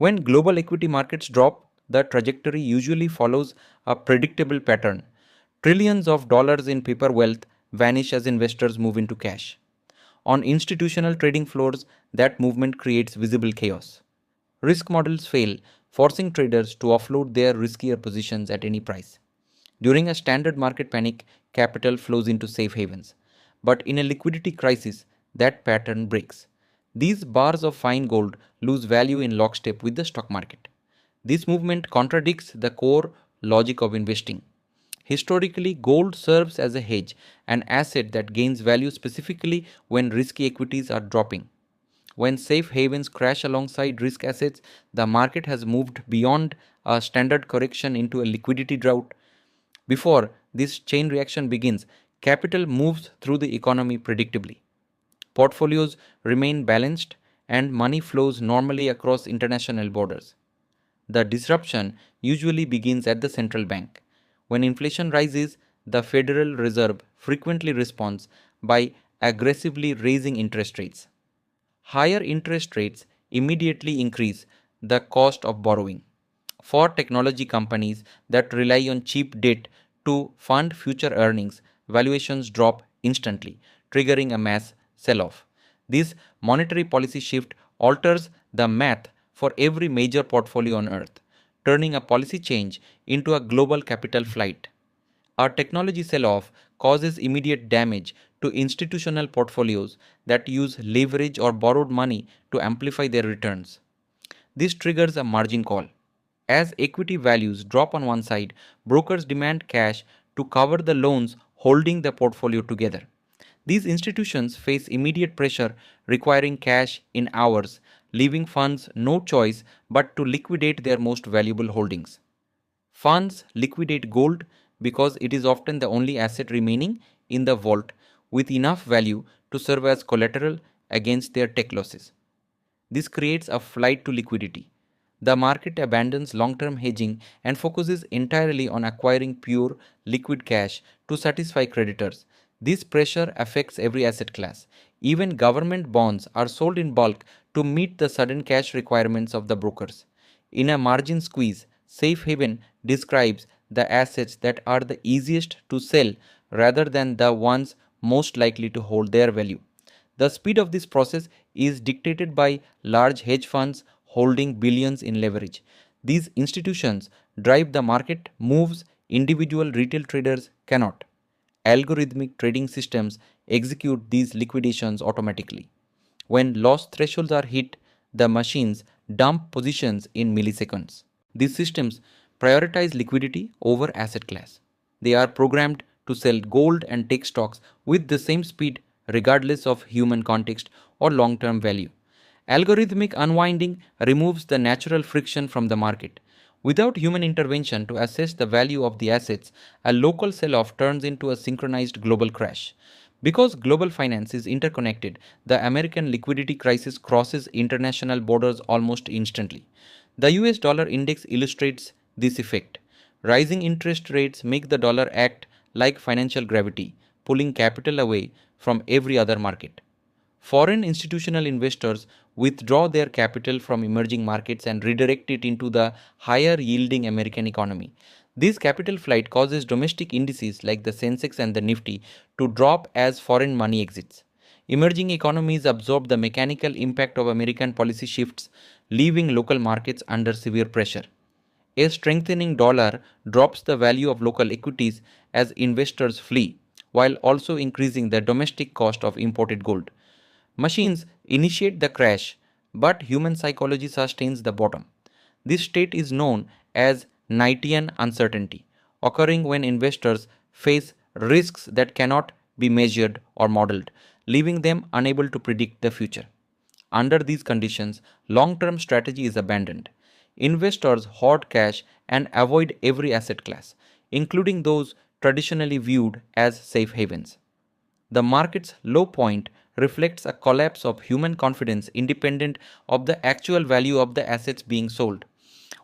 When global equity markets drop, the trajectory usually follows a predictable pattern. Trillions of dollars in paper wealth vanish as investors move into cash. On institutional trading floors, that movement creates visible chaos. Risk models fail, forcing traders to offload their riskier positions at any price. During a standard market panic, capital flows into safe havens. But in a liquidity crisis, that pattern breaks. These bars of fine gold lose value in lockstep with the stock market. This movement contradicts the core logic of investing. Historically, gold serves as a hedge, an asset that gains value specifically when risky equities are dropping. When safe havens crash alongside risk assets, the market has moved beyond a standard correction into a liquidity drought. Before this chain reaction begins, capital moves through the economy predictably. Portfolios remain balanced and money flows normally across international borders. The disruption usually begins at the central bank. When inflation rises, the Federal Reserve frequently responds by aggressively raising interest rates. Higher interest rates immediately increase the cost of borrowing. For technology companies that rely on cheap debt to fund future earnings, valuations drop instantly, triggering a mass sell off. This monetary policy shift alters the math for every major portfolio on earth, turning a policy change into a global capital flight. A technology sell off causes immediate damage to institutional portfolios that use leverage or borrowed money to amplify their returns. This triggers a margin call. As equity values drop on one side, brokers demand cash to cover the loans holding the portfolio together. These institutions face immediate pressure requiring cash in hours, leaving funds no choice but to liquidate their most valuable holdings. Funds liquidate gold because it is often the only asset remaining in the vault with enough value to serve as collateral against their tech losses. This creates a flight to liquidity. The market abandons long-term hedging and focuses entirely on acquiring pure liquid cash to satisfy creditors. This pressure affects every asset class. Even government bonds are sold in bulk to meet the sudden cash requirements of the brokers. In a margin squeeze, safe haven describes the assets that are the easiest to sell rather than the ones most likely to hold their value. The speed of this process is dictated by large hedge funds holding billions in leverage. These institutions drive the market moves individual retail traders cannot. Algorithmic trading systems execute these liquidations automatically. When loss thresholds are hit, the machines dump positions in milliseconds. These systems prioritize liquidity over asset class. They are programmed to sell gold and take stocks with the same speed regardless of human context or long-term value. Algorithmic unwinding removes the natural friction from the market. Without human intervention to assess the value of the assets, a local sell-off turns into a synchronized global crash. Because global finance is interconnected, the American liquidity crisis crosses international borders almost instantly. The US dollar index illustrates this effect. Rising interest rates make the dollar act like financial gravity, pulling capital away from every other market. Foreign institutional investors withdraw their capital from emerging markets and redirect it into the higher yielding American economy. This capital flight causes domestic indices like the Sensex and the Nifty to drop as foreign money exits. Emerging economies absorb the mechanical impact of American policy shifts, leaving local markets under severe pressure. A strengthening dollar drops the value of local equities as investors flee, while also increasing the domestic cost of imported gold. Machines initiate the crash, but human psychology sustains the bottom. This state is known as Knightian uncertainty, occurring when investors face risks that cannot be measured or modeled, leaving them unable to predict the future. Under these conditions, long-term strategy is abandoned. Investors hoard cash and avoid every asset class, including those traditionally viewed as safe havens. The market's low point reflects a collapse of human confidence independent of the actual value of the assets being sold.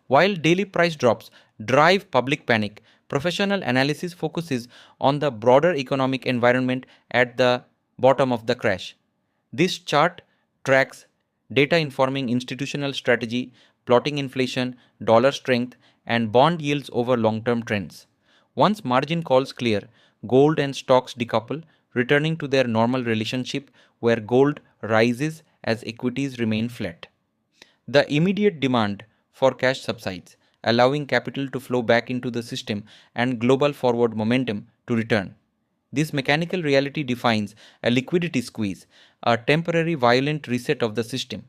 While daily price drops drive public panic, professional analysis focuses on the broader economic environment at the bottom of the crash. This chart tracks data informing institutional strategy, plotting inflation, dollar strength, and bond yields over long-term trends. Once margin calls clear, gold and stocks decouple, returning to their normal relationship where gold rises as equities remain flat. The immediate demand for cash subsides, allowing capital to flow back into the system and global forward momentum to return. This mechanical reality defines a liquidity squeeze, a temporary violent reset of the system.